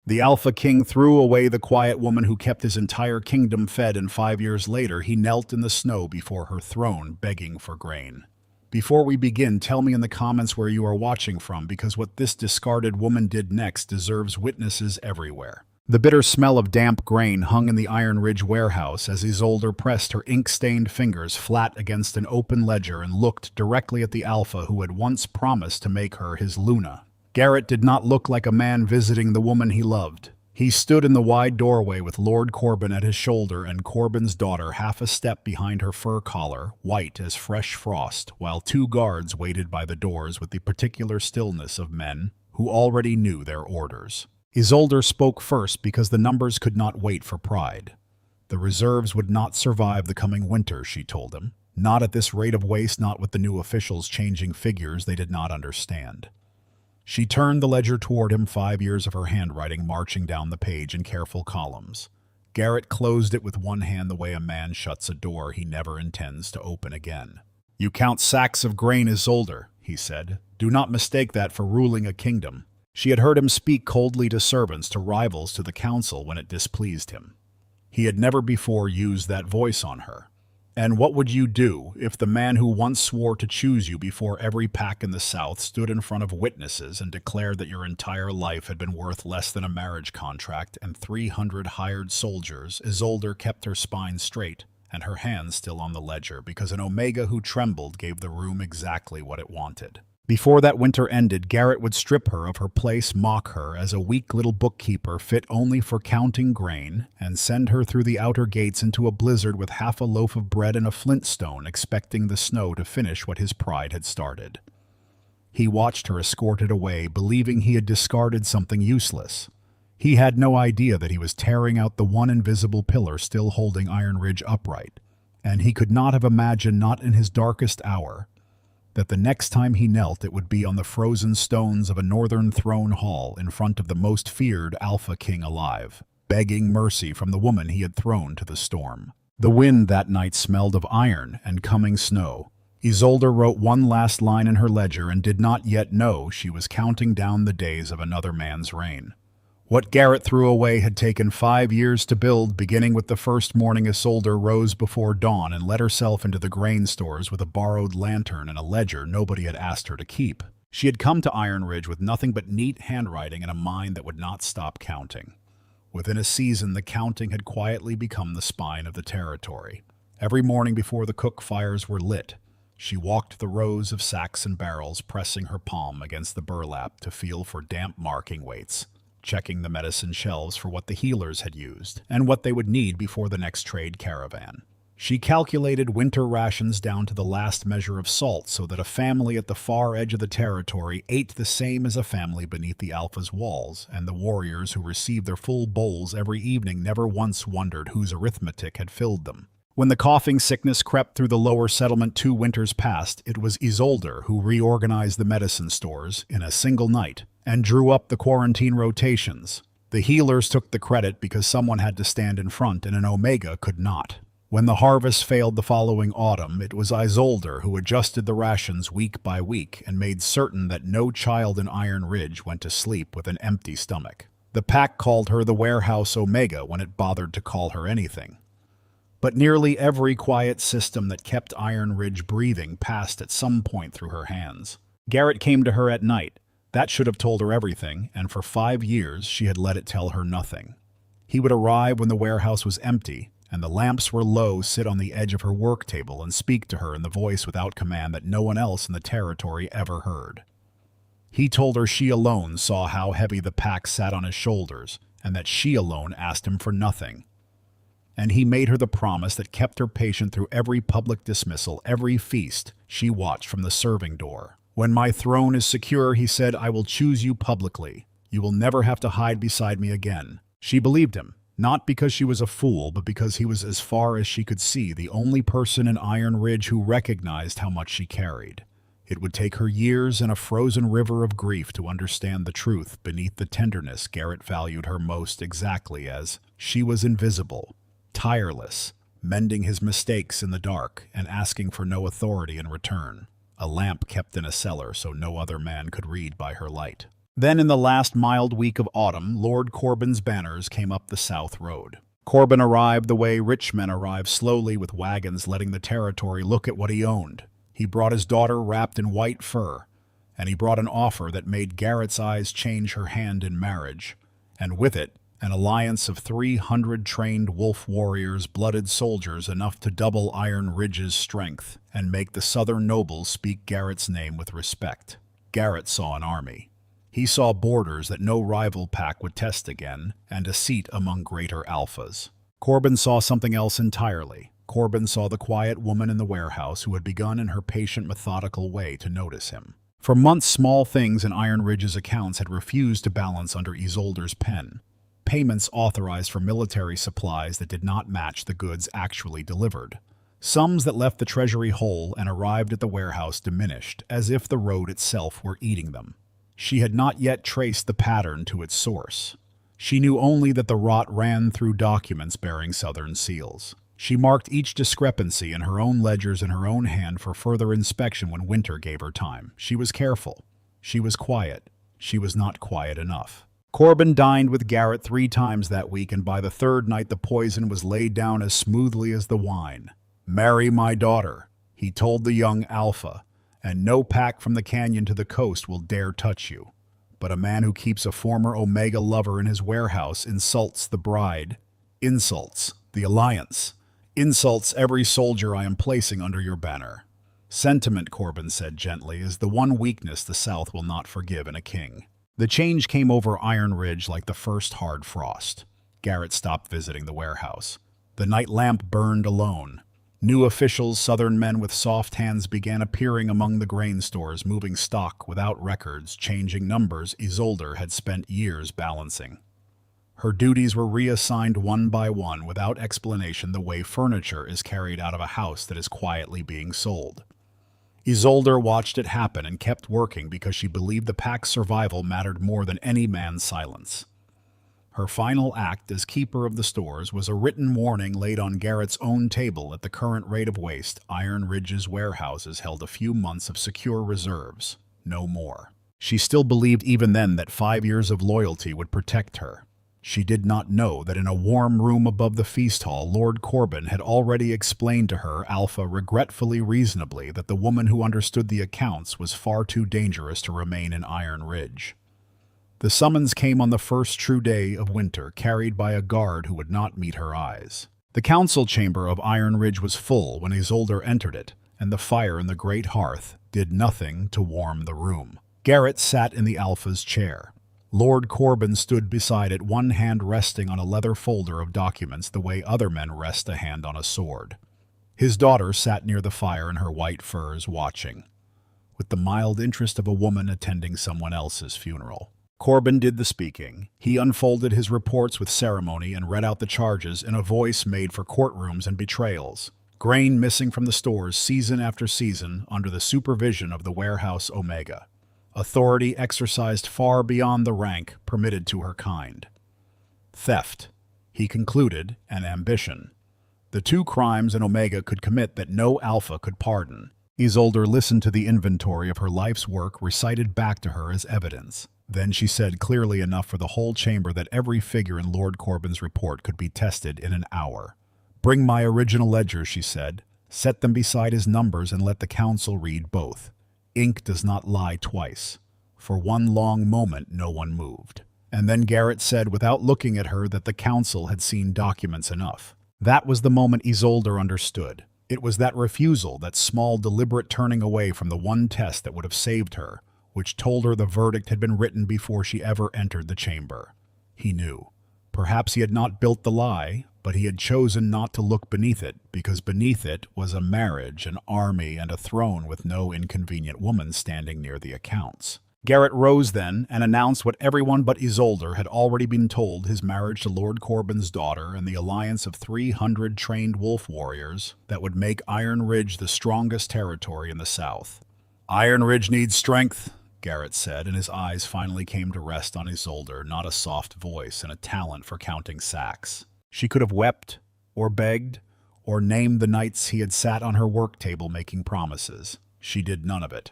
The Alpha King threw away the quiet woman who kept his entire kingdom fed, and 5 years later he knelt in the snow before her throne, begging for grain. Before we begin, tell me in the comments where you are watching from, because what this discarded woman did next deserves witnesses everywhere. The bitter smell of damp grain hung in the Iron Ridge warehouse as Isolde pressed her ink-stained fingers flat against an open ledger and looked directly at the Alpha who had once promised to make her his Luna. Garrett did not look like a man visiting the woman he loved. He stood in the wide doorway with Lord Corbin at his shoulder and Corbin's daughter half a step behind her fur collar, white as fresh frost, while 2 guards waited by the doors with the particular stillness of men who already knew their orders. Isolde spoke first because the numbers could not wait for pride. The reserves would not survive the coming winter, she told him. Not at this rate of waste, not with the new officials changing figures they did not understand. She turned the ledger toward him, 5 years of her handwriting marching down the page in careful columns. Garrett closed it with one hand the way a man shuts a door he never intends to open again. "You count sacks of grain, Isolde," he said. "Do not mistake that for ruling a kingdom." She had heard him speak coldly to servants, to rivals, to the council when it displeased him. He had never before used that voice on her. And what would you do if the man who once swore to choose you before every pack in the South stood in front of witnesses and declared that your entire life had been worth less than a marriage contract and 300 hired soldiers? Isolde kept her spine straight and her hands still on the ledger, because an Omega who trembled gave the room exactly what it wanted. Before that winter ended, Garrett would strip her of her place, mock her as a weak little bookkeeper fit only for counting grain, and send her through the outer gates into a blizzard with half a loaf of bread and a flintstone, expecting the snow to finish what his pride had started. He watched her escorted away, believing he had discarded something useless. He had no idea that he was tearing out the one invisible pillar still holding Iron Ridge upright, and he could not have imagined, not in his darkest hour, that the next time he knelt it would be on the frozen stones of a northern throne hall in front of the most feared Alpha King alive, begging mercy from the woman he had thrown to the storm. The wind that night smelled of iron and coming snow. Isolde wrote one last line in her ledger and did not yet know she was counting down the days of another man's reign. What Garrett threw away had taken 5 years to build, beginning with the first morning Isolde rose before dawn and let herself into the grain stores with a borrowed lantern and a ledger nobody had asked her to keep. She had come to Iron Ridge with nothing but neat handwriting and a mind that would not stop counting. Within a season, the counting had quietly become the spine of the territory. Every morning before the cook fires were lit, she walked the rows of sacks and barrels, pressing her palm against the burlap to feel for damp marking weights, checking the medicine shelves for what the healers had used and what they would need before the next trade caravan. She calculated winter rations down to the last measure of salt so that a family at the far edge of the territory ate the same as a family beneath the Alpha's walls, and the warriors who received their full bowls every evening never once wondered whose arithmetic had filled them. When the coughing sickness crept through the lower settlement 2 winters past, it was Isolde who reorganized the medicine stores in a single night and drew up the quarantine rotations. The healers took the credit because someone had to stand in front and an Omega could not. When the harvest failed the following autumn, it was Isolde who adjusted the rations week by week and made certain that no child in Iron Ridge went to sleep with an empty stomach. The pack called her the Warehouse Omega when it bothered to call her anything. But nearly every quiet system that kept Iron Ridge breathing passed at some point through her hands. Garrett came to her at night. That should have told her everything, and for 5 years she had let it tell her nothing. He would arrive when the warehouse was empty, and the lamps were low, sit on the edge of her work table and speak to her in the voice without command that no one else in the territory ever heard. He told her she alone saw how heavy the pack sat on his shoulders, and that she alone asked him for nothing. And he made her the promise that kept her patient through every public dismissal, every feast she watched from the serving door. "When my throne is secure," he said, "I will choose you publicly. You will never have to hide beside me again." She believed him, not because she was a fool, but because he was, as far as she could see, the only person in Iron Ridge who recognized how much she carried. It would take her years and a frozen river of grief to understand the truth beneath the tenderness. Garrett valued her most exactly as she was: invisible, tireless, mending his mistakes in the dark and asking for no authority in return. A lamp kept in a cellar so no other man could read by her light. Then in the last mild week of autumn, Lord Corbin's banners came up the south road. Corbin arrived the way rich men arrive, slowly with wagons, letting the territory look at what he owned. He brought his daughter wrapped in white fur, and he brought an offer that made Garrett's eyes change her hand in marriage, and with it, an alliance of 300 trained wolf warriors, blooded soldiers enough to double Iron Ridge's strength and make the southern nobles speak Garrett's name with respect. Garrett saw an army. He saw borders that no rival pack would test again, and a seat among greater alphas. Corbin saw something else entirely. Corbin saw the quiet woman in the warehouse who had begun in her patient, methodical way to notice him. For months, small things in Iron Ridge's accounts had refused to balance under Isolder's pen. Payments authorized for military supplies that did not match the goods actually delivered. Sums that left the treasury whole and arrived at the warehouse diminished, as if the road itself were eating them. She had not yet traced the pattern to its source. She knew only that the rot ran through documents bearing Southern seals. She marked each discrepancy in her own ledgers in her own hand for further inspection when Winter gave her time. She was careful. She was quiet. She was not quiet enough. Corbin dined with Garrett 3 times that week, and by the 3rd night the poison was laid down as smoothly as the wine. "Marry my daughter," he told the young alpha, "and no pack from the canyon to the coast will dare touch you. But a man who keeps a former Omega lover in his warehouse insults the bride, insults the alliance, insults every soldier I am placing under your banner." "Sentiment," Corbin said gently, "is the one weakness the South will not forgive in a king." The change came over Iron Ridge like the first hard frost. Garrett stopped visiting the warehouse. The night lamp burned alone. New officials, Southern men with soft hands, began appearing among the grain stores, moving stock without records, changing numbers Isolder had spent years balancing. Her duties were reassigned one by one without explanation, the way furniture is carried out of a house that is quietly being sold. Isolder watched it happen and kept working because she believed the pack's survival mattered more than any man's silence. Her final act as keeper of the stores was a written warning laid on Garrett's own table. At the current rate of waste, Iron Ridge's warehouses held a few months of secure reserves, no more. She still believed even then that 5 years of loyalty would protect her. She did not know that in a warm room above the feast hall, Lord Corbin had already explained to her, Alpha, regretfully reasonably, that the woman who understood the accounts was far too dangerous to remain in Iron Ridge. The summons came on the first true day of winter, carried by a guard who would not meet her eyes. The council chamber of Iron Ridge was full when Isolder entered it, and the fire in the great hearth did nothing to warm the room. Garrett sat in the Alpha's chair. Lord Corbin stood beside it, one hand resting on a leather folder of documents the way other men rest a hand on a sword. His daughter sat near the fire in her white furs, watching, with the mild interest of a woman attending someone else's funeral. Corbin did the speaking. He unfolded his reports with ceremony and read out the charges in a voice made for courtrooms and betrayals. Grain missing from the stores season after season under the supervision of the warehouse Omega. Authority exercised far beyond the rank permitted to her kind. Theft, he concluded, and ambition. The 2 crimes an Omega could commit that no Alpha could pardon. Isolder listened to the inventory of her life's work recited back to her as evidence. Then she said clearly enough for the whole chamber that every figure in Lord Corbin's report could be tested in an hour. "Bring my original ledgers," she said. "Set them beside his numbers and let the council read both. Ink does not lie twice." For one long moment no one moved. And then Garrett said, without looking at her, that the council had seen documents enough. That was the moment Isolder understood. It was that refusal, that small, deliberate turning away from the one test that would have saved her, which told her the verdict had been written before she ever entered the chamber. He knew. Perhaps he had not built the lie, but he had chosen not to look beneath it, because beneath it was a marriage, an army, and a throne with no inconvenient woman standing near the accounts. Garrett rose then and announced what everyone but Isolder had already been told: his marriage to Lord Corbin's daughter and the alliance of 300 trained wolf warriors that would make Iron Ridge the strongest territory in the South. "Iron Ridge needs strength," Garrett said, and his eyes finally came to rest on Isolder, not a soft voice and a talent for counting sacks. She could have wept, or begged, or named the nights he had sat on her work table making promises. She did none of it.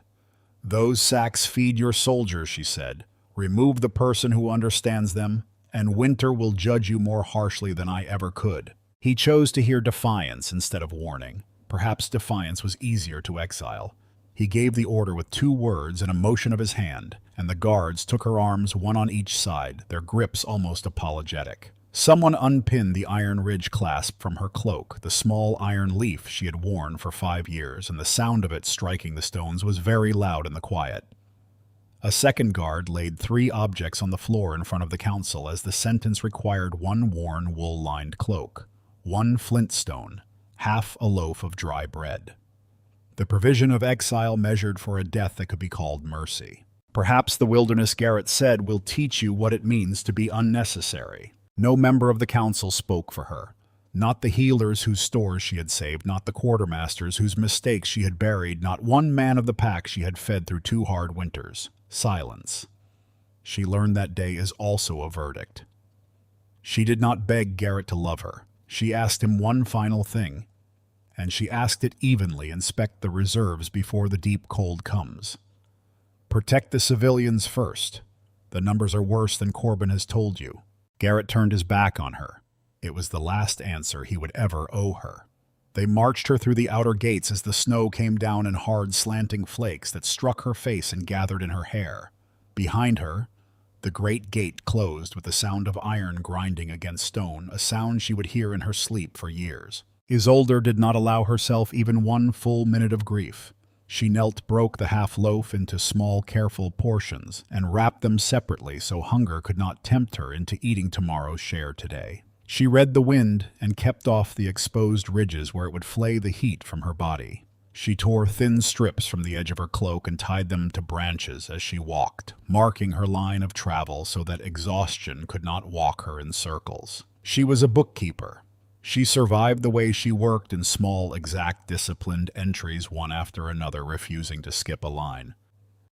"Those sacks feed your soldiers," she said. Remove the person who understands them, and winter will judge you more harshly than I ever could." He chose to hear defiance instead of warning. Perhaps defiance was easier to exile. He gave the order with 2 words and a motion of his hand, and the guards took her arms, one on each side, their grips almost apologetic. Someone unpinned the iron ridge clasp from her cloak, the small iron leaf she had worn for 5 years, and the sound of it striking the stones was very loud in the quiet. A second guard laid 3 objects on the floor in front of the council, as the sentence required 1 worn wool-lined cloak, 1 flint stone, half a loaf of dry bread. The provision of exile measured for a death that could be called mercy. "Perhaps the wilderness," Garrett said, "will teach you what it means to be unnecessary." No member of the council spoke for her. Not the healers whose stores she had saved, not the quartermasters whose mistakes she had buried, not one man of the pack she had fed through 2 hard winters. Silence. She learned that day is also a verdict. She did not beg Garrett to love her. She asked him one final thing, and she asked it evenly: inspect the reserves before the deep cold comes. Protect the civilians first. The numbers are worse than Corbin has told you. Garrett turned his back on her. It was the last answer he would ever owe her. They marched her through the outer gates as the snow came down in hard, slanting flakes that struck her face and gathered in her hair. Behind her, the great gate closed with the sound of iron grinding against stone, a sound she would hear in her sleep for years. Isolde did not allow herself even 1 full minute of grief. She knelt, broke the half loaf into small, careful portions, and wrapped them separately so hunger could not tempt her into eating tomorrow's share today. She read the wind and kept off the exposed ridges where it would flay the heat from her body. She tore thin strips from the edge of her cloak and tied them to branches as she walked, marking her line of travel so that exhaustion could not walk her in circles. She was a bookkeeper. She survived the way she worked in small, exact, disciplined entries, one after another, refusing to skip a line.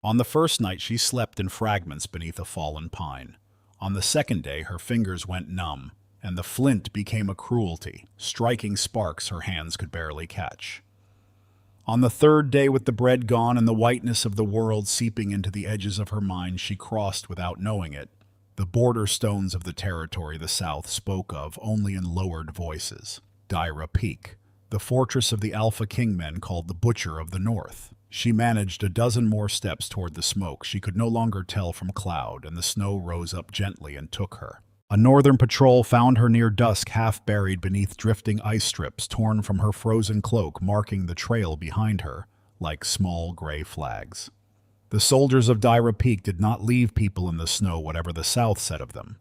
On the first night, she slept in fragments beneath a fallen pine. On the second day, her fingers went numb, and the flint became a cruelty, striking sparks her hands could barely catch. On the third day, with the bread gone and the whiteness of the world seeping into the edges of her mind, she crossed, without knowing it, the border stones of the territory the South spoke of only in lowered voices. Dyra Peak, the fortress of the Alpha King men called the Butcher of the North. She managed a dozen more steps toward the smoke she could no longer tell from cloud, and the snow rose up gently and took her. A northern patrol found her near dusk, half buried beneath drifting ice strips torn from her frozen cloak, marking the trail behind her like small gray flags. The soldiers of Dyra Peak did not leave people in the snow, whatever the South said of them.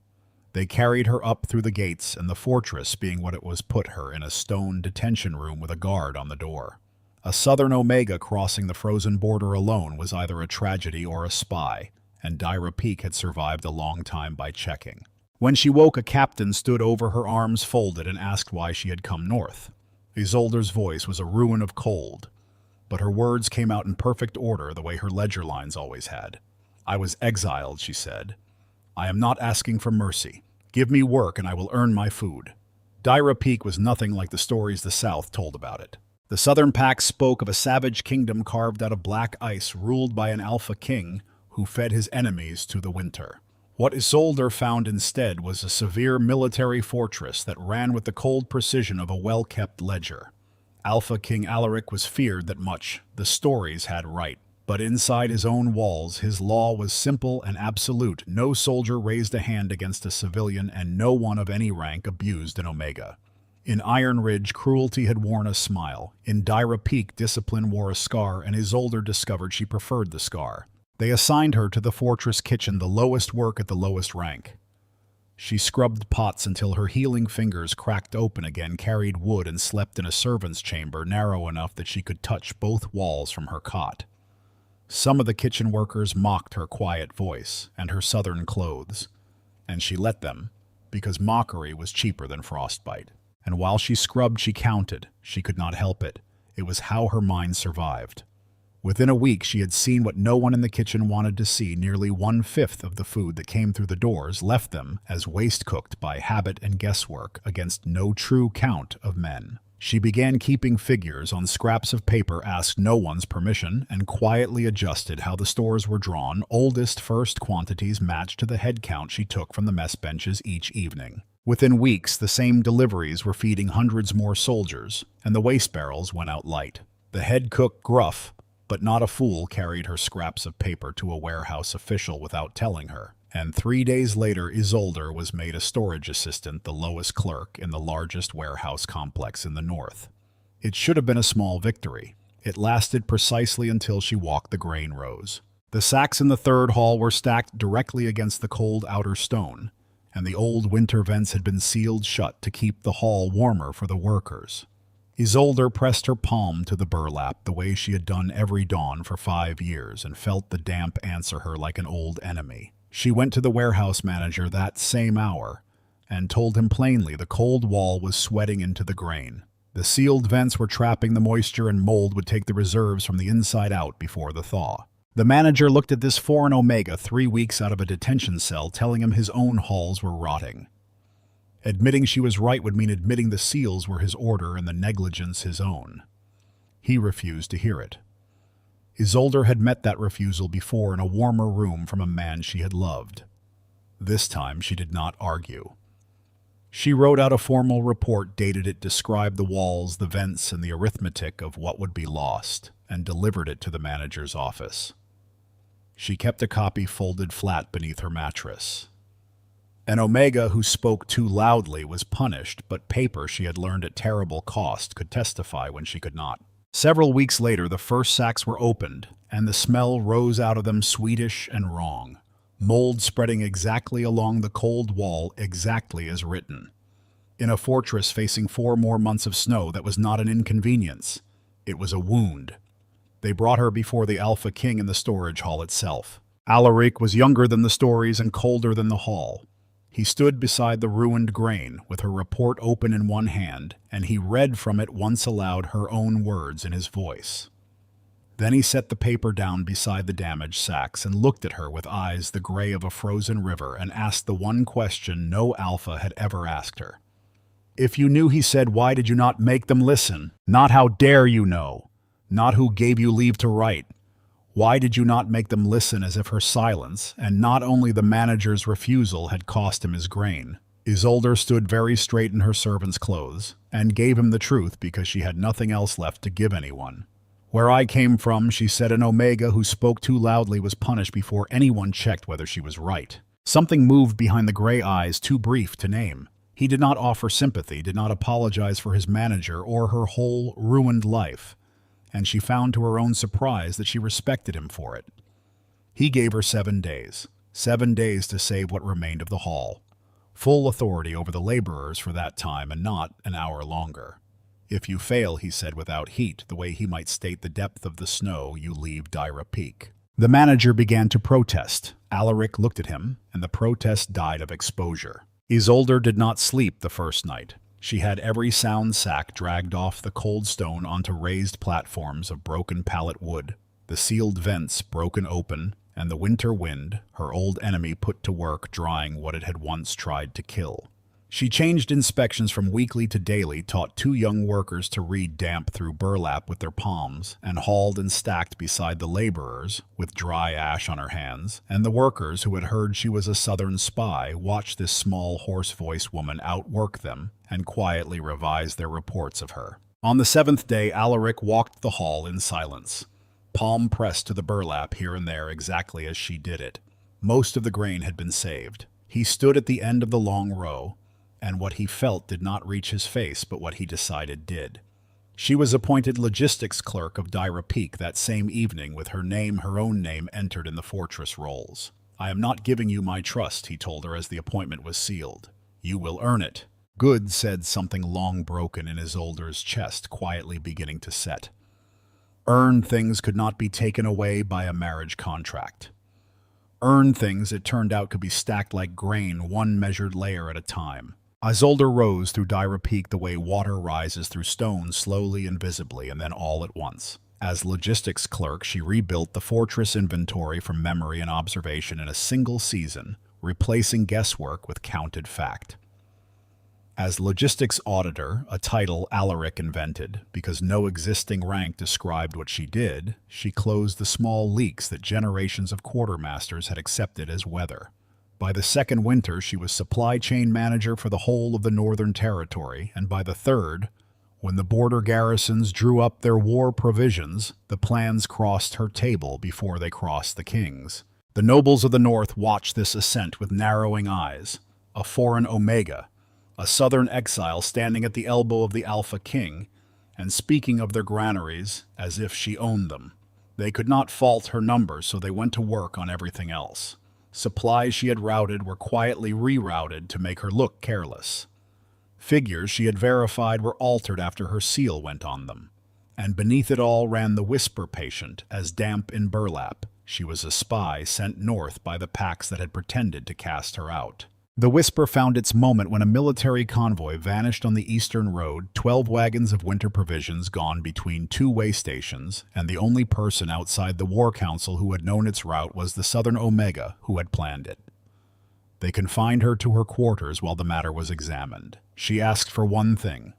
They carried her up through the gates, and the fortress, being what it was, put her in a stone detention room with a guard on the door. A southern Omega crossing the frozen border alone was either a tragedy or a spy, and Dyra Peak had survived a long time by checking. When she woke, a captain stood over her, arms folded, and asked why she had come north. Isolde's voice was a ruin of cold, but her words came out in perfect order, the way her ledger lines always had. "I was exiled," she said. "I am not asking for mercy. Give me work and I will earn my food." Dyra Peak was nothing like the stories the South told about it. The Southern Pack spoke of a savage kingdom carved out of black ice, ruled by an Alpha King who fed his enemies to the winter. What Isolde found instead was a severe military fortress that ran with the cold precision of a well-kept ledger. Alpha King Alaric was feared that much the stories had right, but inside his own walls his law was simple and absolute. No soldier raised a hand against a civilian, and no one of any rank abused an Omega. In Iron Ridge, cruelty had worn a smile. In Dyra Peak, discipline wore a scar, and Isolde discovered she preferred the scar. They assigned her to the fortress kitchen, the lowest work at the lowest rank. She scrubbed pots until her healing fingers cracked open again, carried wood, and slept in a servant's chamber narrow enough that she could touch both walls from her cot. Some of the kitchen workers mocked her quiet voice and her southern clothes, and she let them, because mockery was cheaper than frostbite. And while she scrubbed, she counted. She could not help it. It was how her mind survived. Within a week, she had seen what no one in the kitchen wanted to see. Nearly 1/5 of the food that came through the doors left them as waste, cooked by habit and guesswork against no true count of men. She began keeping figures on scraps of paper, asked no one's permission, and quietly adjusted how the stores were drawn. Oldest first quantities matched to the head count she took from the mess benches each evening. Within weeks, the same deliveries were feeding hundreds more soldiers, and the waste barrels went out light. The head cook, gruff, but not a fool, carried her scraps of paper to a warehouse official without telling her. And 3 days later, Isolde was made a storage assistant, the lowest clerk in the largest warehouse complex in the north. It should have been a small victory. It lasted precisely until she walked the grain rows. The sacks in the third hall were stacked directly against the cold outer stone, and the old winter vents had been sealed shut to keep the hall warmer for the workers. Isolde pressed her palm to the burlap the way she had done every dawn for 5 years and felt the damp answer her like an old enemy. She went to the warehouse manager that same hour and told him plainly the cold wall was sweating into the grain. The sealed vents were trapping the moisture, and mold would take the reserves from the inside out before the thaw. The manager looked at this foreign Omega 3 weeks out of a detention cell, telling him his own halls were rotting. Admitting she was right would mean admitting the seals were his order and the negligence his own. He refused to hear it. Isolde had met that refusal before in a warmer room from a man she had loved. This time she did not argue. She wrote out a formal report, dated it, described the walls, the vents, and the arithmetic of what would be lost, and delivered it to the manager's office. She kept a copy folded flat beneath her mattress. An Omega who spoke too loudly was punished, but paper she had learned at terrible cost could testify when she could not. Several weeks later, the first sacks were opened, and the smell rose out of them, sweetish and wrong. Mold spreading exactly along the cold wall, exactly as written. In a fortress facing 4 more months of snow, that was not an inconvenience. It was a wound. They brought her before the Alpha King in the storage hall itself. Alaric was younger than the stories and colder than the hall. He stood beside the ruined grain, with her report open in one hand, and he read from it once aloud her own words in his voice. Then he set the paper down beside the damaged sacks and looked at her with eyes the gray of a frozen river and asked the one question no Alpha had ever asked her. "If you knew," he said, "why did you not make them listen? Not how dare you know, not who gave you leave to write. Why did you not make them listen?" As if her silence, and not only the manager's refusal, had cost him his grain. Isolde stood very straight in her servant's clothes, and gave him the truth because she had nothing else left to give anyone. "Where I came from," she said, "an Omega who spoke too loudly was punished before anyone checked whether she was right." Something moved behind the gray eyes, too brief to name. He did not offer sympathy, did not apologize for his manager or her whole ruined life, and she found to her own surprise that she respected him for it. He gave her 7 days. 7 days to save what remained of the hall. Full authority over the laborers for that time, and not an hour longer. "If you fail," he said without heat, the way he might state the depth of the snow, "you leave Dyra Peak." The manager began to protest. Alaric looked at him, and the protest died of exposure. Isolde did not sleep the first night. She had every sound sack dragged off the cold stone onto raised platforms of broken pallet wood, the sealed vents broken open, and the winter wind, her old enemy, put to work drying what it had once tried to kill. She changed inspections from weekly to daily, taught 2 young workers to read damp through burlap with their palms, and hauled and stacked beside the laborers, with dry ash on her hands, and the workers, who had heard she was a southern spy, watched this small, hoarse-voiced woman outwork them, and quietly revised their reports of her. On the 7th day, Alaric walked the hall in silence, palm pressed to the burlap here and there exactly as she did it. Most of the grain had been saved. He stood at the end of the long row, and what he felt did not reach his face, but what he decided did. She was appointed logistics clerk of Dyra Peak that same evening, with her name, her own name, entered in the fortress rolls. "I am not giving you my trust," he told her as the appointment was sealed. "You will earn it." "Good," said something long broken in Isolde's chest, quietly beginning to set. Earned things could not be taken away by a marriage contract. Earned things, it turned out, could be stacked like grain, one measured layer at a time. Isolde rose through Dyra Peak the way water rises through stone, slowly and visibly, and then all at once. As logistics clerk, she rebuilt the fortress inventory from memory and observation in a single season, replacing guesswork with counted fact. As logistics auditor, a title Alaric invented, because no existing rank described what she did, she closed the small leaks that generations of quartermasters had accepted as weather. By the second winter, she was supply chain manager for the whole of the Northern Territory, and by the third, when the border garrisons drew up their war provisions, the plans crossed her table before they crossed the king's. The nobles of the North watched this ascent with narrowing eyes. A foreign Omega, a southern exile standing at the elbow of the Alpha King, and speaking of their granaries as if she owned them. They could not fault her numbers, so they went to work on everything else. Supplies she had routed were quietly rerouted to make her look careless. Figures she had verified were altered after her seal went on them. And beneath it all ran the whisper patient, as damp in burlap. She was a spy sent north by the packs that had pretended to cast her out. The whisper found its moment when a military convoy vanished on the eastern road, 12 wagons of winter provisions gone between two way stations, and the only person outside the War Council who had known its route was the Southern Omega who had planned it. They confined her to her quarters while the matter was examined. She asked for one thing: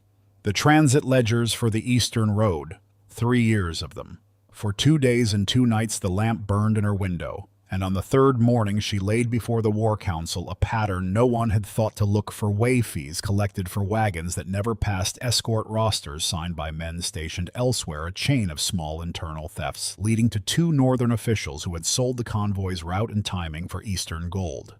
the transit ledgers for the eastern road, 3 years of them. For 2 days and 2 nights the lamp burned in her window, and on the third morning she laid before the War Council a pattern no one had thought to look for: way fees collected for wagons that never passed escort rosters signed by men stationed elsewhere, a chain of small internal thefts leading to 2 northern officials who had sold the convoy's route and timing for Eastern gold.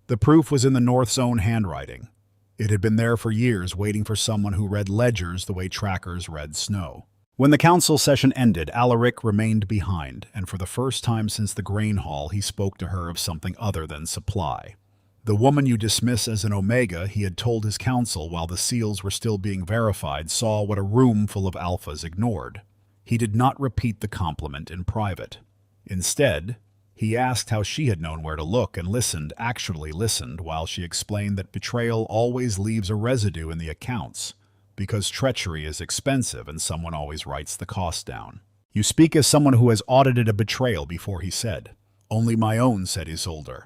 The proof was in the North's own handwriting. It had been there for years, waiting for someone who read ledgers the way trackers read snow. When the council session ended, Alaric remained behind, and for the first time since the grain haul he spoke to her of something other than supply. The woman you dismiss as an Omega, he had told his council while the seals were still being verified, saw what a room full of alphas ignored. He did not repeat the compliment in private. Instead, he asked how she had known where to look and actually listened, while she explained that betrayal always leaves a residue in the accounts, because treachery is expensive and someone always writes the cost down. "You speak as someone who has audited a betrayal before," he said. "Only my own," said Isolde.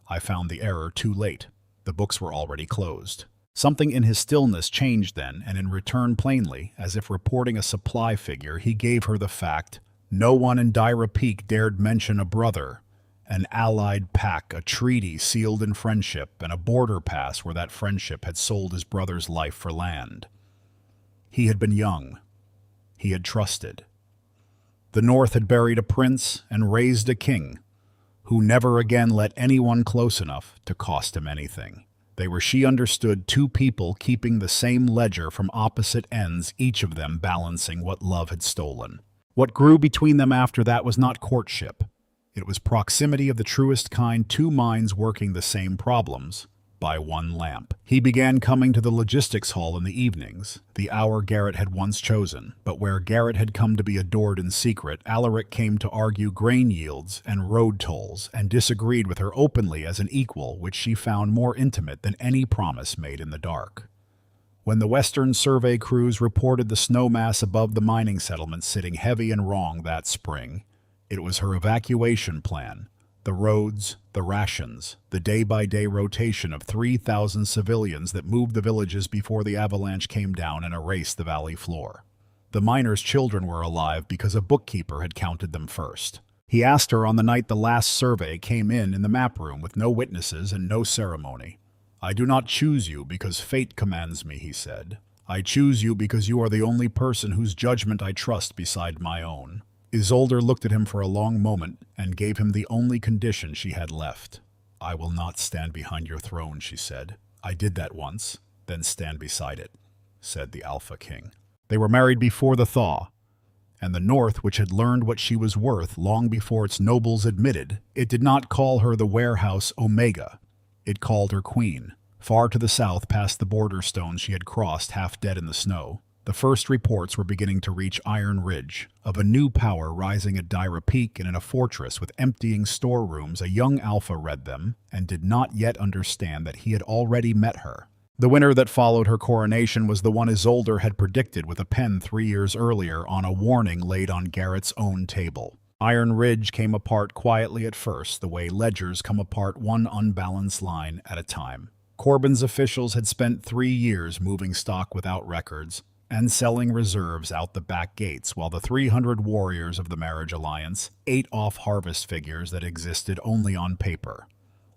"I found the error too late. The books were already closed." Something in his stillness changed then, and in return plainly, as if reporting a supply figure, he gave her the fact: no one in Dyra Peak dared mention a brother, an allied pack, a treaty sealed in friendship, and a border pass where that friendship had sold his brother's life for land. He had been young. He had trusted. The North had buried a prince and raised a king, who never again let anyone close enough to cost him anything. They were, she understood, 2 people keeping the same ledger from opposite ends, each of them balancing what love had stolen. What grew between them after that was not courtship. It was proximity of the truest kind, 2 minds working the same problems by one lamp. He began coming to the logistics hall in the evenings, the hour Garrett had once chosen, but where Garrett had come to be adored in secret, Alaric came to argue grain yields and road tolls, and disagreed with her openly as an equal, which she found more intimate than any promise made in the dark. When the Western survey crews reported the snow mass above the mining settlements sitting heavy and wrong that spring, it was her evacuation plan. The roads, the rations, the day-by-day rotation of 3,000 civilians that moved the villages before the avalanche came down and erased the valley floor. The miners' children were alive because a bookkeeper had counted them first. He asked her on the night the last survey came in the map room with no witnesses and no ceremony. "I do not choose you because fate commands me," he said. "I choose you because you are the only person whose judgment I trust beside my own." Isolde looked at him for a long moment and gave him the only condition she had left. "I will not stand behind your throne," she said. "I did that once, then stand beside it," said the Alpha King. They were married before the thaw, and the North, which had learned what she was worth long before its nobles admitted, it did not call her the warehouse Omega. It called her queen. Far to the south, past the border stones she had crossed half dead in the snow, the first reports were beginning to reach Iron Ridge, of a new power rising at Dyra Peak, and in a fortress with emptying storerooms. A young Alpha read them, and did not yet understand that he had already met her. The winter that followed her coronation was the one Isolde had predicted with a pen 3 years earlier on a warning laid on Garrett's own table. Iron Ridge came apart quietly at first, the way ledgers come apart one unbalanced line at a time. Corbin's officials had spent 3 years moving stock without records and selling reserves out the back gates, while the 300 warriors of the marriage alliance ate off harvest figures that existed only on paper.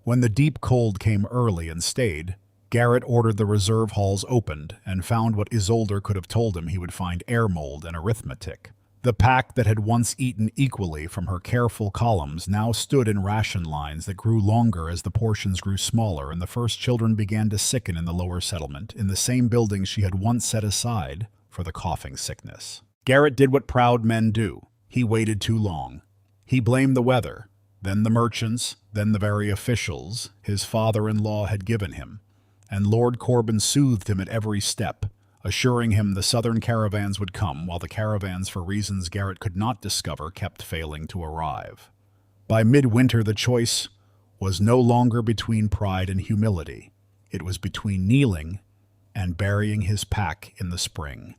When the deep cold came early and stayed, Garrett ordered the reserve halls opened and found what Isolde could have told him he would find: air mold and arithmetic. The pack that had once eaten equally from her careful columns now stood in ration lines that grew longer as the portions grew smaller and the first children began to sicken in the lower settlement, in the same building she had once set aside for the coughing sickness. Garrett did what proud men do. He waited too long. He blamed the weather, then the merchants, then the very officials his father-in-law had given him, and Lord Corbin soothed him at every step, assuring him the southern caravans would come, while the caravans, for reasons Garrett could not discover, kept failing to arrive. By midwinter, the choice was no longer between pride and humility. It was between kneeling and burying his pack in the spring.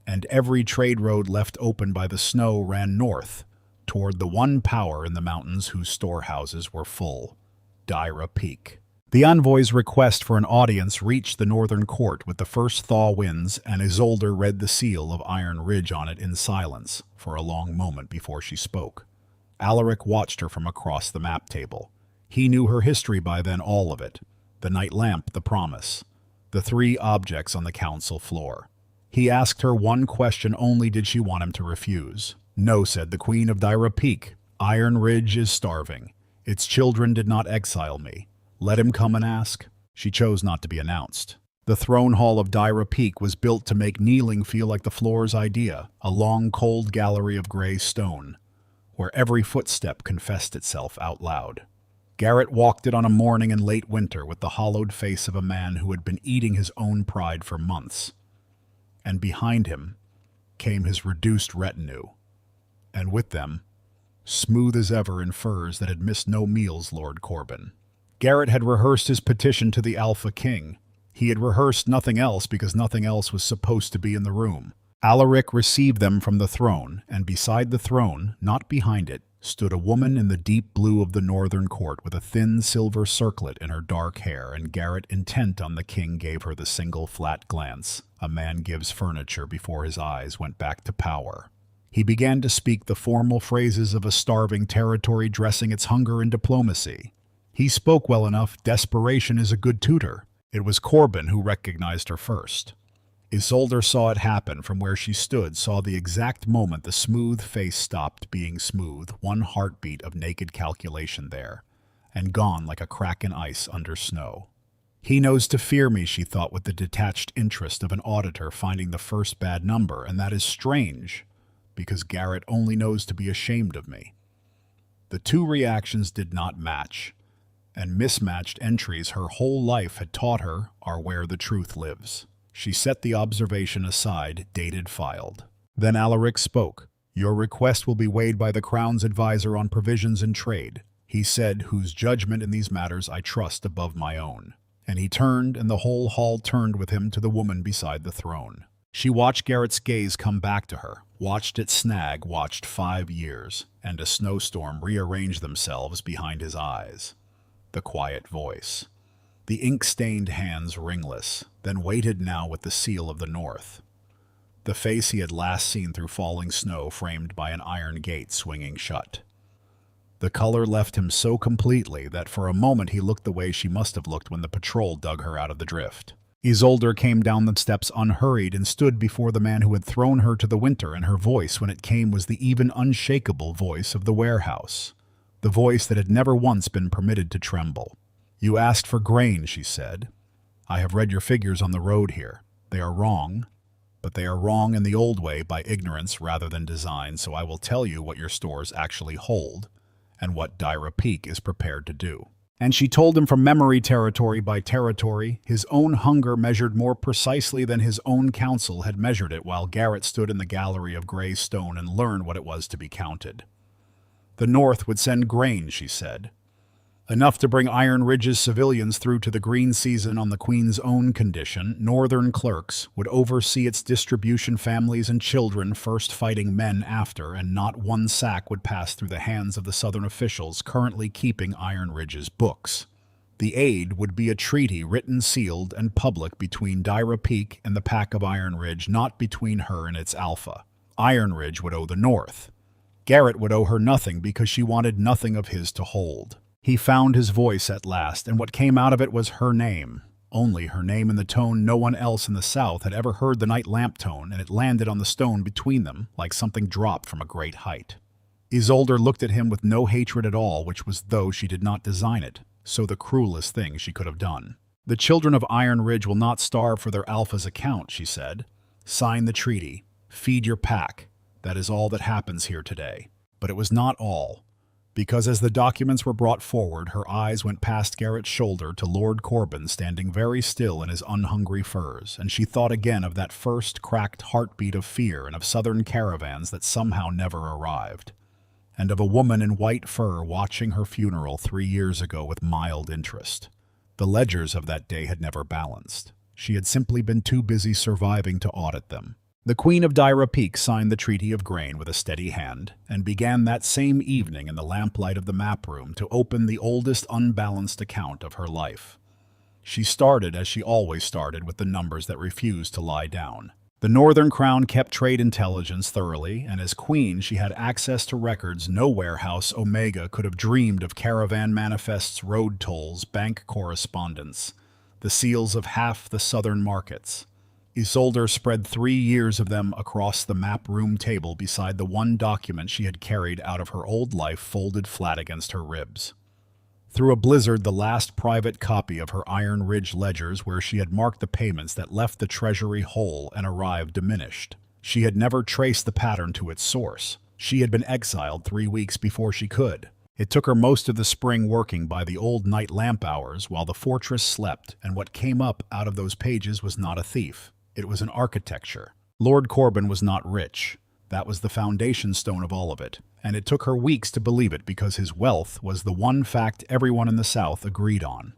And every trade road left open by the snow ran north, toward the one power in the mountains whose storehouses were full: Dyra Peak. The envoy's request for an audience reached the northern court with the first thaw winds, and Isolde read the seal of Iron Ridge on it in silence for a long moment before she spoke. Alaric watched her from across the map table. He knew her history by then, all of it: the night lamp, the promise, the 3 objects on the council floor. He asked her one question only: did she want him to refuse? No, said the Queen of Dyra Peak. Iron Ridge is starving. Its children did not exile me. Let him come and ask. She chose not to be announced. The throne hall of Dyra Peak was built to make kneeling feel like the floor's idea, a long, cold gallery of gray stone, where every footstep confessed itself out loud. Garrett walked it on a morning in late winter with the hollowed face of a man who had been eating his own pride for months. And behind him came his reduced retinue, and with them, smooth as ever in furs that had missed no meals, Lord Corbin. Garrett had rehearsed his petition to the Alpha King. He had rehearsed nothing else because nothing else was supposed to be in the room. Alaric received them from the throne, and beside the throne, not behind it, stood a woman in the deep blue of the northern court with a thin silver circlet in her dark hair, and Garrett, intent on the king, gave her the single flat glance a man gives furniture before his eyes went back to power. He began to speak the formal phrases of a starving territory dressing its hunger in diplomacy. He spoke well enough. Desperation is a good tutor. It was Corbin who recognized her first. Isolde saw it happen from where she stood, saw the exact moment the smooth face stopped being smooth, one heartbeat of naked calculation there, and gone like a crack in ice under snow. He knows to fear me, she thought with the detached interest of an auditor finding the first bad number, and that is strange, because Garrett only knows to be ashamed of me. The 2 reactions did not match, and mismatched entries her whole life had taught her are where the truth lives. She set the observation aside, dated filed. Then Alaric spoke. Your request will be weighed by the Crown's advisor on provisions and trade, he said, whose judgment in these matters I trust above my own. And he turned, and the whole hall turned with him to the woman beside the throne. She watched Garrett's gaze come back to her, watched it snag, watched 5 years, and a snowstorm rearrange themselves behind his eyes. The quiet voice, the ink-stained hands ringless, then waited now with the seal of the North. The face he had last seen through falling snow framed by an iron gate swinging shut. The color left him so completely that for a moment he looked the way she must have looked when the patrol dug her out of the drift. Isolde came down the steps unhurried and stood before the man who had thrown her to the winter, and her voice when it came was the even unshakable voice of the warehouse. The voice that had never once been permitted to tremble. You asked for grain, she said. I have read your figures on the road here. They are wrong, but they are wrong in the old way by ignorance rather than design, so I will tell you what your stores actually hold and what Dyra Peak is prepared to do. And she told him from memory, territory by territory, his own hunger measured more precisely than his own council had measured it, while Garrett stood in the gallery of gray stone and learned what it was to be counted. The North would send grain, she said. Enough to bring Iron Ridge's civilians through to the green season on the Queen's own condition. Northern clerks would oversee its distribution, families and children first, fighting men after, and not one sack would pass through the hands of the Southern officials currently keeping Iron Ridge's books. The aid would be a treaty written, sealed, and public between Dyra Peak and the Pack of Iron Ridge, not between her and its alpha. Iron Ridge would owe the North. Garrett would owe her nothing because she wanted nothing of his to hold. He found his voice at last, and what came out of it was her name. Only her name in the tone no one else in the South had ever heard, the night lamp tone, and it landed on the stone between them like something dropped from a great height. Isolde looked at him with no hatred at all, which was though she did not design it, so the cruelest thing she could have done. The children of Iron Ridge will not starve for their alpha's account, she said. Sign the treaty. Feed your pack. That is all that happens here today. But it was not all, because as the documents were brought forward, her eyes went past Garrett's shoulder to Lord Corbin standing very still in his unhungry furs, and she thought again of that first cracked heartbeat of fear and of southern caravans that somehow never arrived, and of a woman in white fur watching her funeral 3 years ago with mild interest. The ledgers of that day had never balanced. She had simply been too busy surviving to audit them. The Queen of Dyra Peak signed the Treaty of Grain with a steady hand, and began that same evening in the lamplight of the map room to open the oldest unbalanced account of her life. She started, as she always started, with the numbers that refused to lie down. The Northern Crown kept trade intelligence thoroughly, and as Queen she had access to records no warehouse Omega could have dreamed of: caravan manifests, road tolls, bank correspondence, the seals of half the southern markets. Isolde spread 3 years of them across the map room table beside the one document she had carried out of her old life folded flat against her ribs. Through a blizzard, the last private copy of her Iron Ridge ledgers, where she had marked the payments that left the treasury whole and arrived diminished. She had never traced the pattern to its source. She had been exiled 3 weeks before she could. It took her most of the spring working by the old night lamp hours while the fortress slept, and what came up out of those pages was not a thief. It was an architecture. Lord Corbin was not rich. That was the foundation stone of all of it, and it took her weeks to believe it because his wealth was the one fact everyone in the South agreed on.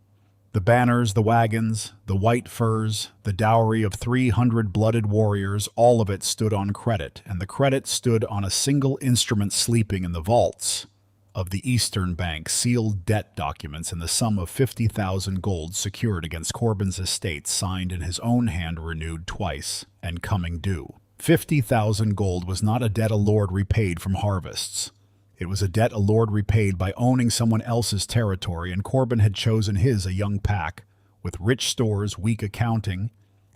The banners, the wagons, the white furs, the dowry of 300 blooded warriors, all of it stood on credit, and the credit stood on a single instrument sleeping in the vaults of the Eastern Bank, sealed debt documents in the sum of 50,000 gold secured against Corbin's estate, signed in his own hand, renewed twice, and coming due. 50,000 gold was not a debt a lord repaid from harvests. It was a debt a lord repaid by owning someone else's territory, and Corbin had chosen his, a young pack, with rich stores, weak accounting,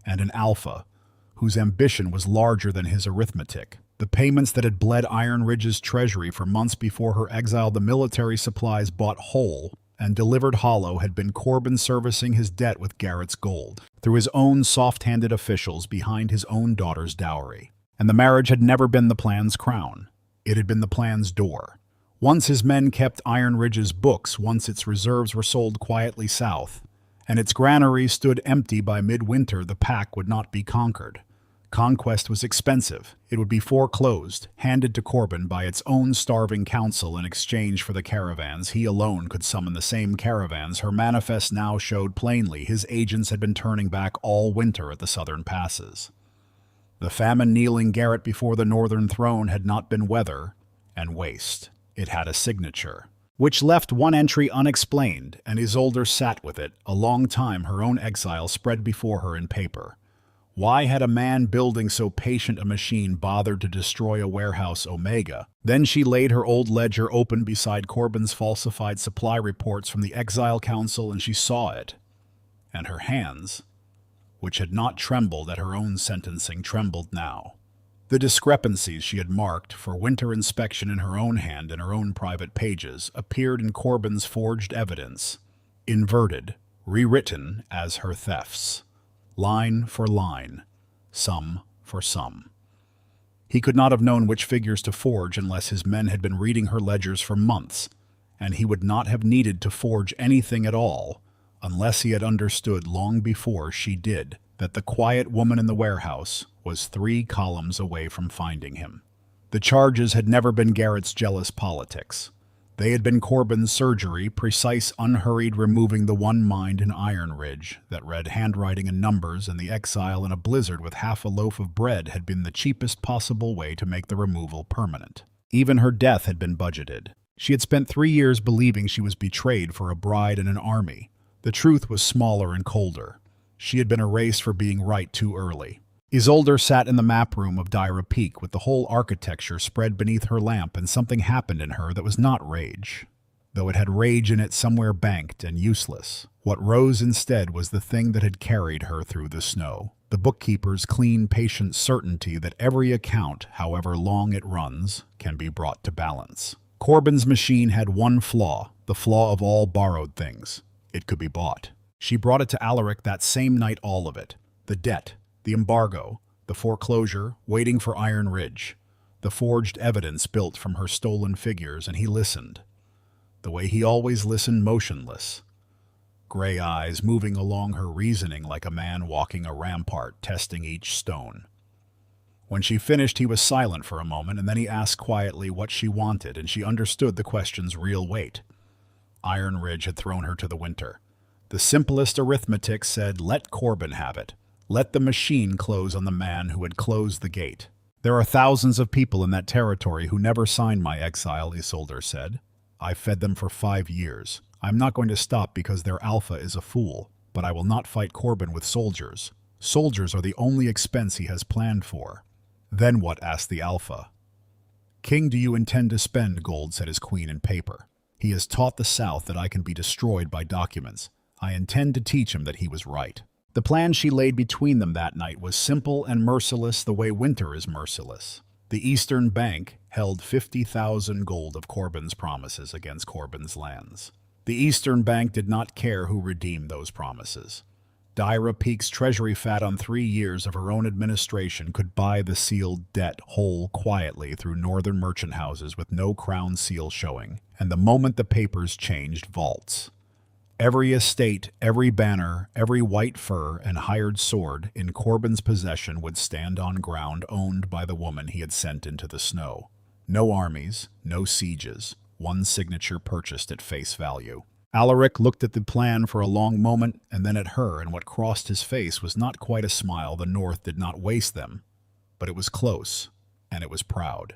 and an alpha, whose ambition was larger than his arithmetic. The payments that had bled Iron Ridge's treasury for months before her exile, the military supplies bought whole and delivered hollow, had been Corbin servicing his debt with Garrett's gold, through his own soft-handed officials behind his own daughter's dowry. And the marriage had never been the plan's crown. It had been the plan's door. Once his men kept Iron Ridge's books, once its reserves were sold quietly south, and its granary stood empty by midwinter, the pack would not be conquered. Conquest was expensive. It would be foreclosed, handed to Corbin by its own starving council in exchange for the caravans. He alone could summon the same caravans. Her manifest now showed plainly. His agents had been turning back all winter at the southern passes. The famine kneeling Garrett before the northern throne had not been weather and waste. It had a signature, which left one entry unexplained, and Isolde sat with it a long time, her own exile spread before her in paper. Why had a man building so patient a machine bothered to destroy a warehouse Omega? Then she laid her old ledger open beside Corbin's falsified supply reports from the Exile Council, and she saw it. And her hands, which had not trembled at her own sentencing, trembled now. The discrepancies she had marked for winter inspection in her own hand in her own private pages appeared in Corbin's forged evidence, inverted, rewritten as her thefts. Line for line, sum for sum. He could not have known which figures to forge unless his men had been reading her ledgers for months, and he would not have needed to forge anything at all unless he had understood long before she did that the quiet woman in the warehouse was 3 columns away from finding him. The charges had never been Garrett's jealous politics. They had been Corbin's surgery, precise, unhurried, removing the one mind in Iron Ridge that read handwriting and numbers, and the exile in a blizzard with half a loaf of bread had been the cheapest possible way to make the removal permanent. Even her death had been budgeted. She had spent 3 years believing she was betrayed for a bride and an army, The truth was smaller and colder. She had been erased for being right too early. Isolde sat in the map room of Dyra Peak with the whole architecture spread beneath her lamp, and something happened in her that was not rage, though it had rage in it somewhere banked and useless. What rose instead was the thing that had carried her through the snow. The bookkeeper's clean, patient certainty that every account, however long it runs, can be brought to balance. Corbin's machine had one flaw, the flaw of all borrowed things. It could be bought. She brought it to Alaric that same night, all of it. The debt, the embargo, the foreclosure, waiting for Iron Ridge, the forged evidence built from her stolen figures, and he listened. The way he always listened, motionless. Gray eyes moving along her reasoning like a man walking a rampart, testing each stone. When she finished, he was silent for a moment, and then he asked quietly what she wanted, and she understood the question's real weight. Iron Ridge had thrown her to the winter. The simplest arithmetic said, let Corbin have it. Let the machine close on the man who had closed the gate. There are thousands of people in that territory who never signed my exile, Isolde said. I fed them for 5 years. I'm not going to stop because their alpha is a fool, but I will not fight Corbin with soldiers. Soldiers are the only expense he has planned for. Then what? Asked the alpha. King, do you intend to spend gold? Said his queen in paper. He has taught the South that I can be destroyed by documents. I intend to teach him that he was right. The plan she laid between them that night was simple and merciless the way winter is merciless. The Eastern Bank held 50,000 gold of Corbin's promises against Corbin's lands. The Eastern Bank did not care who redeemed those promises. Dyra Peak's treasury fat on 3 years of her own administration could buy the sealed debt whole quietly through northern merchant houses with no crown seal showing, and the moment the papers changed, vaults. Every estate, every banner, every white fur and hired sword in Corbin's possession would stand on ground owned by the woman he had sent into the snow. No armies, no sieges, one signature purchased at face value. Alaric looked at the plan for a long moment and then at her, and what crossed his face was not quite a smile. The North did not waste them, but it was close, and it was proud.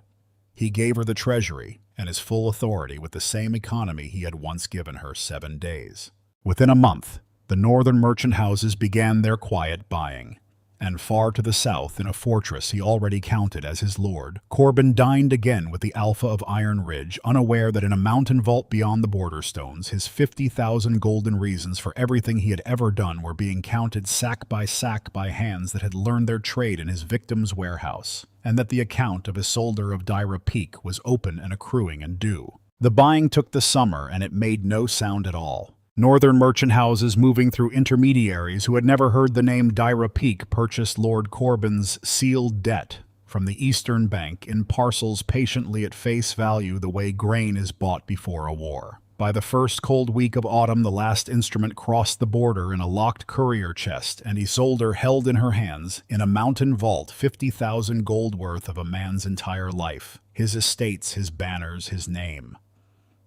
He gave her the treasury and his full authority with the same economy he had once given her 7 days. Within a month, the northern merchant houses began their quiet buying, and far to the south, in a fortress he already counted as his lord, Corbin dined again with the Alpha of Iron Ridge, unaware that in a mountain vault beyond the border stones, his 50,000 golden reasons for everything he had ever done were being counted sack by hands that had learned their trade in his victim's warehouse, and that the account of Isolde of Dyra Peak was open and accruing and due. The buying took the summer, and it made no sound at all. Northern merchant houses moving through intermediaries who had never heard the name Dyra Peak purchased Lord Corbin's sealed debt from the Eastern Bank in parcels patiently at face value, the way grain is bought before a war. By the first cold week of autumn, the last instrument crossed the border in a locked courier chest, and Isolde held in her hands, in a mountain vault, 50,000 gold worth of a man's entire life, his estates, his banners, his name.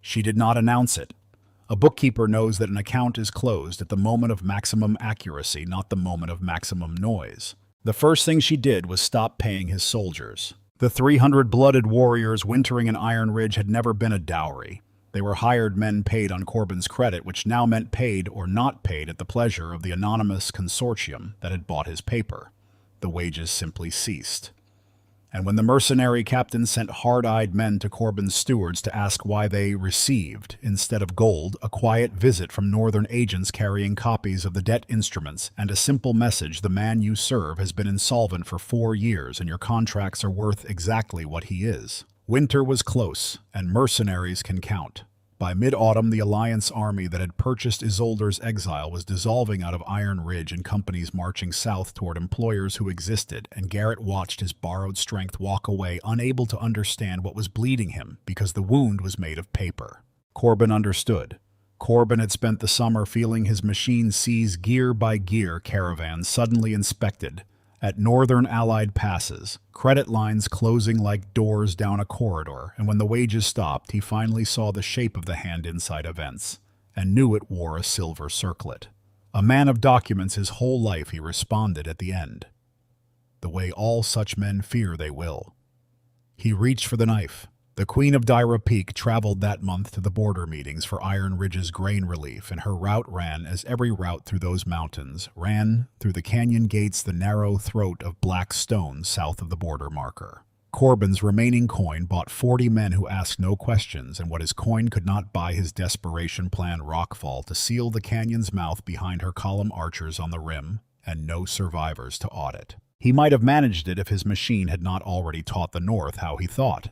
She did not announce it. A bookkeeper knows that an account is closed at the moment of maximum accuracy, not the moment of maximum noise. The first thing she did was stop paying his soldiers. The 300 blooded warriors wintering in Iron Ridge had never been a dowry. They were hired men paid on Corbin's credit, which now meant paid or not paid at the pleasure of the anonymous consortium that had bought his paper. The wages simply ceased. And when the mercenary captain sent hard-eyed men to Corbin's stewards to ask why they received, instead of gold, a quiet visit from northern agents carrying copies of the debt instruments and a simple message: the man you serve has been insolvent for 4 years and your contracts are worth exactly what he is. Winter was close, and mercenaries can count. By mid-autumn, the Alliance army that had purchased Isolde's exile was dissolving out of Iron Ridge in companies marching south toward employers who existed, and Garrett watched his borrowed strength walk away, unable to understand what was bleeding him, because the wound was made of paper. Corbin understood. Corbin had spent the summer feeling his machine seize gear by gear caravans suddenly inspected at northern Allied passes, credit lines closing like doors down a corridor, and when the wages stopped, he finally saw the shape of the hand inside events, and knew it wore a silver circlet. A man of documents his whole life, he responded at the end, the way all such men fear they will. He reached for the knife. The Queen of Dyra Peak traveled that month to the border meetings for Iron Ridge's grain relief, and her route ran, as every route through those mountains, ran through the canyon gates, the narrow throat of black stone south of the border marker. Corbin's remaining coin bought 40 men who asked no questions, and what his coin could not buy, his desperation planned rockfall to seal the canyon's mouth behind her column archers on the rim, and no survivors to audit. He might have managed it if his machine had not already taught the North how he thought.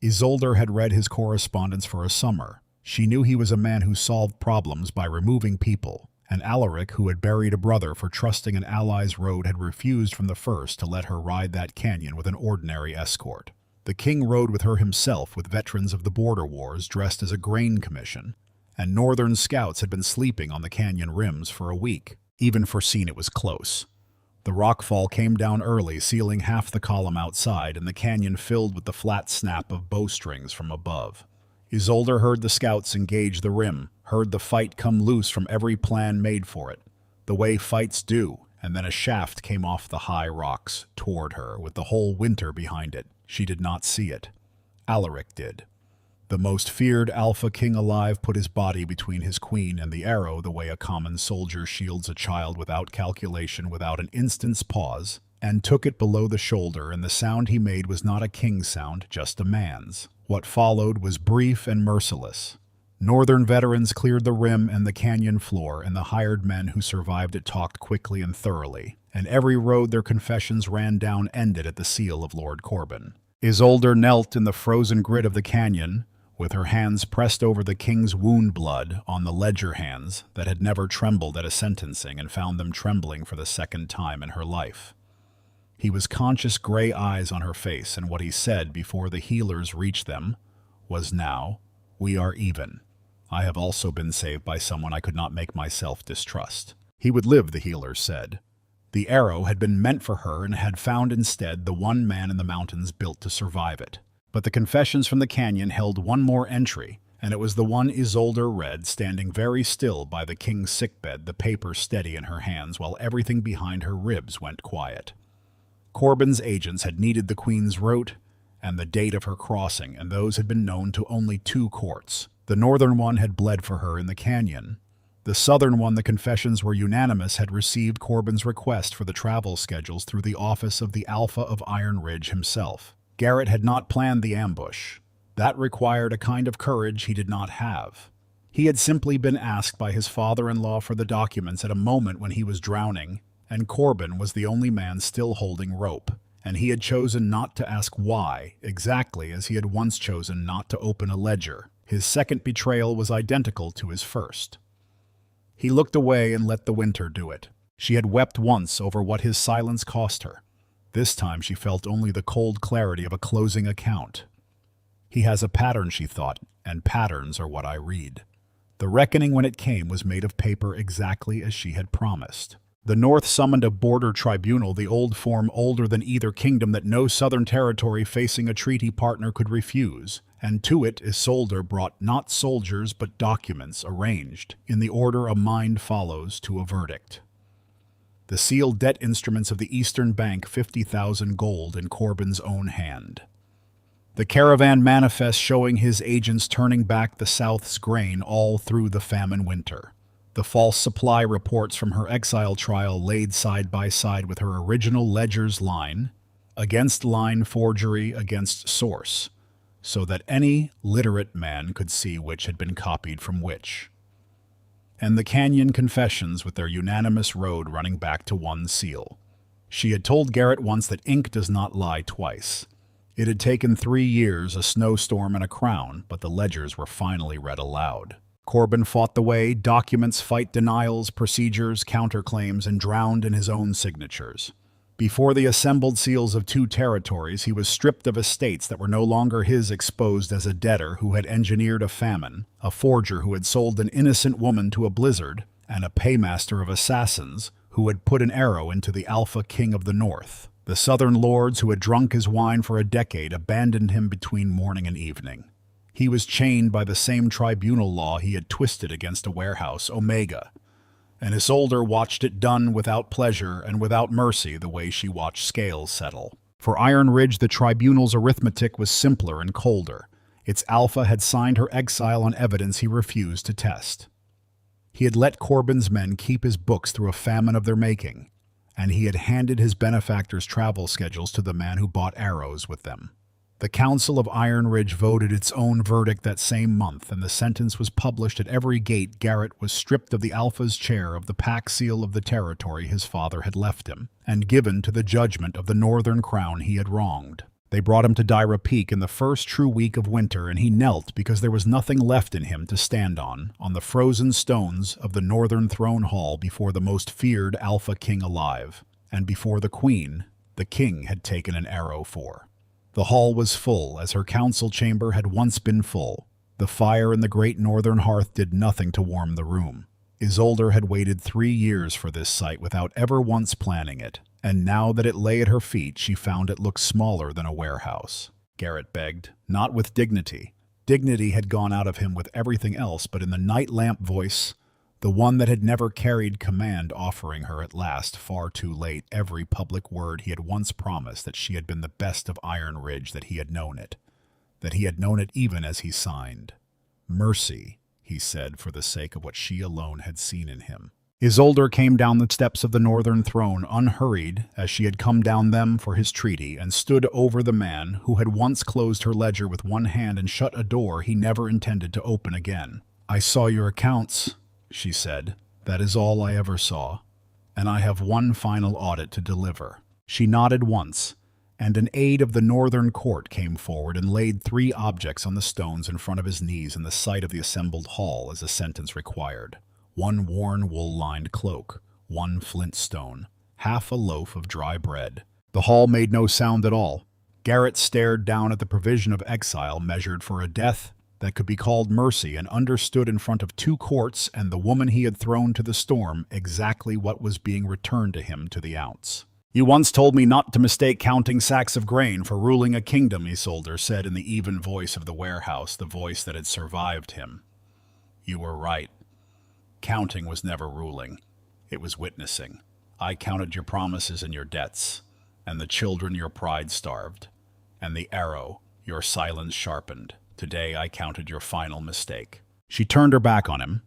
Isolde had read his correspondence for a summer. She knew he was a man who solved problems by removing people, and Alaric, who had buried a brother for trusting an ally's road, had refused from the first to let her ride that canyon with an ordinary escort. The king rode with her himself, with veterans of the border wars dressed as a grain commission, and northern scouts had been sleeping on the canyon rims for a week, even foreseen it was close. The rockfall came down early, sealing half the column outside, and the canyon filled with the flat snap of bowstrings from above. Isolde heard the scouts engage the rim, heard the fight come loose from every plan made for it, the way fights do, and then a shaft came off the high rocks toward her, with the whole winter behind it. She did not see it. Alaric did. The most feared Alpha King alive put his body between his queen and the arrow, the way a common soldier shields a child, without calculation, without an instant's pause, and took it below the shoulder, and the sound he made was not a king's sound, just a man's. What followed was brief and merciless. Northern veterans cleared the rim and the canyon floor, and the hired men who survived it talked quickly and thoroughly, and every road their confessions ran down ended at the seal of Lord Corbin. Isolde knelt in the frozen grit of the canyon, with her hands pressed over the king's wound blood on the ledger hands that had never trembled at a sentencing, and found them trembling for the second time in her life. He was conscious, gray eyes on her face, and what he said before the healers reached them was, "Now, we are even. I have also been saved by someone I could not make myself distrust." He would live, the healers said. The arrow had been meant for her, and had found instead the one man in the mountains built to survive it. But the confessions from the canyon held one more entry, and it was the one Isolde read, standing very still by the king's sickbed, the paper steady in her hands, while everything behind her ribs went quiet. Corbin's agents had needed the queen's route and the date of her crossing, and those had been known to only 2 courts. The northern one had bled for her in the canyon. The southern one, the confessions were unanimous, had received Corbin's request for the travel schedules through the office of the Alpha of Iron Ridge himself. Garrett had not planned the ambush. That required a kind of courage he did not have. He had simply been asked by his father-in-law for the documents at a moment when he was drowning, and Corbin was the only man still holding rope, and he had chosen not to ask why, exactly as he had once chosen not to open a ledger. His second betrayal was identical to his first. He looked away and let the winter do it. She had wept once over what his silence cost her. This time she felt only the cold clarity of a closing account. He has a pattern, she thought, and patterns are what I read. The reckoning, when it came, was made of paper exactly as she had promised. The North summoned a border tribunal, the old form, older than either kingdom, that no southern territory facing a treaty partner could refuse, and to it Isolde brought not soldiers but documents arranged in the order a mind follows to a verdict. The sealed debt instruments of the Eastern Bank, 50,000 gold in Corbin's own hand. The caravan manifest showing his agents turning back the South's grain all through the famine winter. The false supply reports from her exile trial laid side by side with her original ledger's line against line, forgery against source, so that any literate man could see which had been copied from which. And the canyon confessions with their unanimous road running back to one seal. She had told Garrett once that ink does not lie twice. It had taken 3 years, a snowstorm, and a crown, but the ledgers were finally read aloud. Corbin fought the way, documents, fight denials, procedures, counterclaims, and drowned in his own signatures. Before the assembled seals of 2 territories, he was stripped of estates that were no longer his, exposed as a debtor who had engineered a famine, a forger who had sold an innocent woman to a blizzard, and a paymaster of assassins who had put an arrow into the Alpha King of the North. The southern lords who had drunk his wine for a decade abandoned him between morning and evening. He was chained by the same tribunal law he had twisted against a warehouse, Omega, and Isolde watched it done without pleasure and without mercy, the way she watched scales settle. For Iron Ridge, the tribunal's arithmetic was simpler and colder. Its alpha had signed her exile on evidence he refused to test. He had let Corbin's men keep his books through a famine of their making, and he had handed his benefactor's travel schedules to the man who bought arrows with them. The Council of Iron Ridge voted its own verdict that same month, and the sentence was published at every gate. Garrett was stripped of the Alpha's chair of the pack seal of the territory his father had left him, and given to the judgment of the Northern Crown he had wronged. They brought him to Dyra Peak in the first true week of winter, and he knelt because there was nothing left in him to stand on the frozen stones of the Northern Throne Hall before the most feared Alpha King alive, and before the Queen the King had taken an arrow for. The hall was full, as her council chamber had once been full. The fire in the great northern hearth did nothing to warm the room. Isolde had waited 3 years for this sight without ever once planning it, and now that it lay at her feet, she found it look smaller than a warehouse. Garrett begged, not with dignity. Dignity had gone out of him with everything else, but in the night lamp voice, the one that had never carried command, offering her at last, far too late, every public word he had once promised, that she had been the best of Iron Ridge, that he had known it even as he signed. Mercy, he said, for the sake of what she alone had seen in him. Isolde came down the steps of the Northern Throne, unhurried, as she had come down them for his treaty, and stood over the man who had once closed her ledger with one hand and shut a door he never intended to open again. "I saw your accounts," she said. "That is all I ever saw, and I have one final audit to deliver." She nodded once, and an aide of the Northern Court came forward and laid 3 objects on the stones in front of his knees in the sight of the assembled hall, as the sentence required. 1 worn wool-lined cloak, 1 flint stone, half a loaf of dry bread. The hall made no sound at all. Garrett stared down at the provision of exile measured for a death that could be called mercy, and understood in front of 2 courts and the woman he had thrown to the storm exactly what was being returned to him to the ounce. "You once told me not to mistake counting sacks of grain for ruling a kingdom," Isolde said in the even voice of the warehouse, the voice that had survived him. "You were right. Counting was never ruling. It was witnessing. I counted your promises and your debts, and the children your pride starved, and the arrow your silence sharpened. Today I counted your final mistake." She turned her back on him,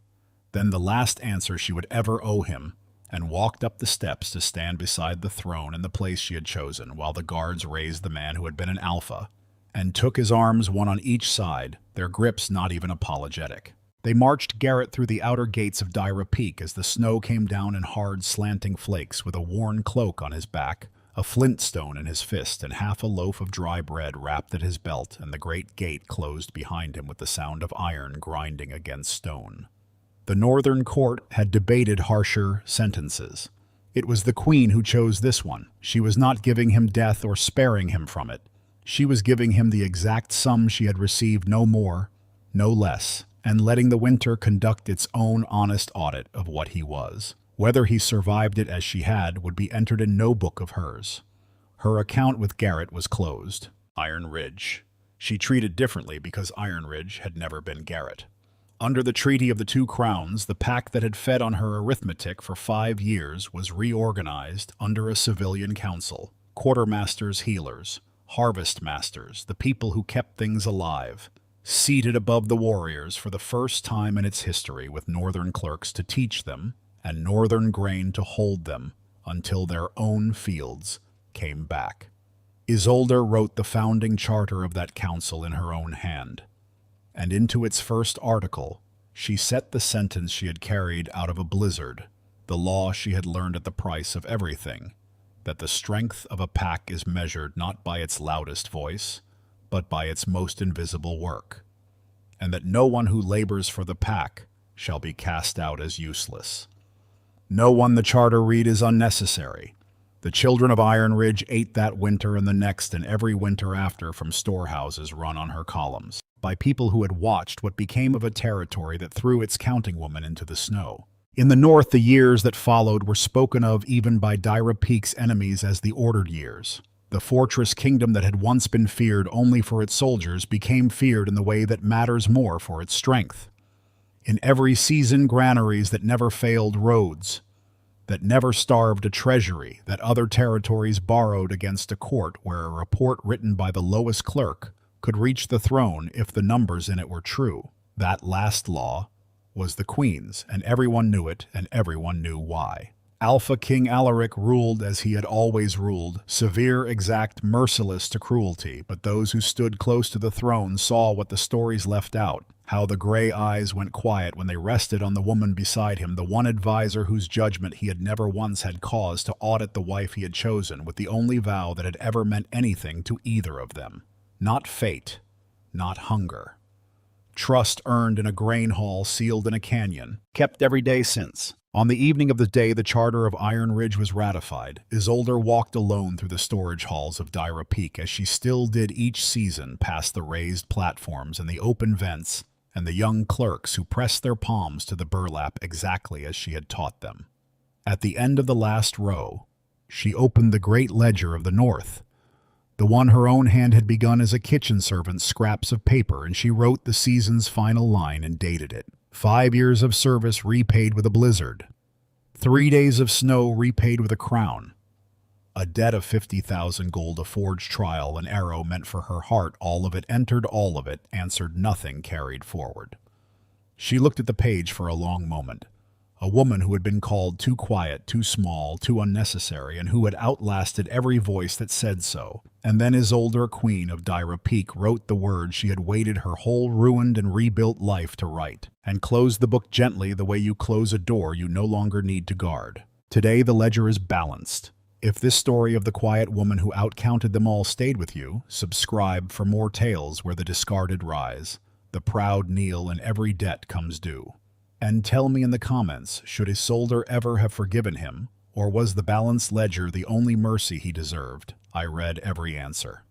then the last answer she would ever owe him, and walked up the steps to stand beside the throne in the place she had chosen, while the guards raised the man who had been an alpha, and took his arms, one on each side, their grips not even apologetic. They marched Garrett through the outer gates of Dyra Peak as the snow came down in hard, slanting flakes, with a worn cloak on his back, a flint stone in his fist, and half a loaf of dry bread wrapped at his belt, and the great gate closed behind him with the sound of iron grinding against stone. The Northern Court had debated harsher sentences. It was the Queen who chose this one. She was not giving him death or sparing him from it. She was giving him the exact sum she had received, no more, no less, and letting the winter conduct its own honest audit of what he was. Whether he survived it as she had would be entered in no book of hers. Her account with Garrett was closed. Iron Ridge. She treated differently because Iron Ridge had never been Garrett. Under the Treaty of the 2 Crowns, the pack that had fed on her arithmetic for 5 years was reorganized under a civilian council. Quartermasters, healers, harvest masters, the people who kept things alive, seated above the warriors for the first time in its history, with northern clerks to teach them and northern grain to hold them until their own fields came back. Isolde wrote the founding charter of that council in her own hand, and into its first article she set the sentence she had carried out of a blizzard, the law she had learned at the price of everything, that the strength of a pack is measured not by its loudest voice, but by its most invisible work, and that no one who labors for the pack shall be cast out as useless. No one, the charter read, is unnecessary. The children of Iron Ridge ate that winter and the next and every winter after from storehouses run on her columns by people who had watched what became of a territory that threw its counting woman into the snow. In the north, the years that followed were spoken of even by Dyra Peak's enemies as the ordered years. The fortress kingdom that had once been feared only for its soldiers became feared in the way that matters more for its strength. In every season, granaries that never failed roads, that never starved a treasury that other territories borrowed against a court where a report written by the lowest clerk could reach the throne if the numbers in it were true. That last law was the Queen's, and everyone knew it, and everyone knew why. Alpha King Alaric ruled as he had always ruled, severe, exact, merciless to cruelty, but those who stood close to the throne saw what the stories left out, how the gray eyes went quiet when they rested on the woman beside him, the one advisor whose judgment he had never once had cause to audit the wife he had chosen, with the only vow that had ever meant anything to either of them. Not fate, not hunger. Trust earned in a grain hall sealed in a canyon, kept every day since. On the evening of the day the Charter of Iron Ridge was ratified, Isolde walked alone through the storage halls of Dyra Peak as she still did each season, past the raised platforms and the open vents and the young clerks who pressed their palms to the burlap exactly as she had taught them. At the end of the last row, she opened the great ledger of the North, the one her own hand had begun as a kitchen servant's scraps of paper, and she wrote the season's final line and dated it. 5 years of service repaid with a blizzard. 3 days of snow repaid with a crown. A debt of 50,000 gold, a forged trial, an arrow meant for her heart, all of it entered, all of it answered, nothing carried forward. She looked at the page for a long moment. A woman who had been called too quiet, too small, too unnecessary, and who had outlasted every voice that said so. And then Isolde, Queen of Dyra Peak, wrote the words she had waited her whole ruined and rebuilt life to write, and closed the book gently the way you close a door you no longer need to guard. Today the ledger is balanced. If this story of the quiet woman who outcounted them all stayed with you, subscribe for more tales where the discarded rise, the proud kneel, and every debt comes due. And tell me in the comments, should Isolde ever have forgiven him, or was the balanced ledger the only mercy he deserved? I read every answer.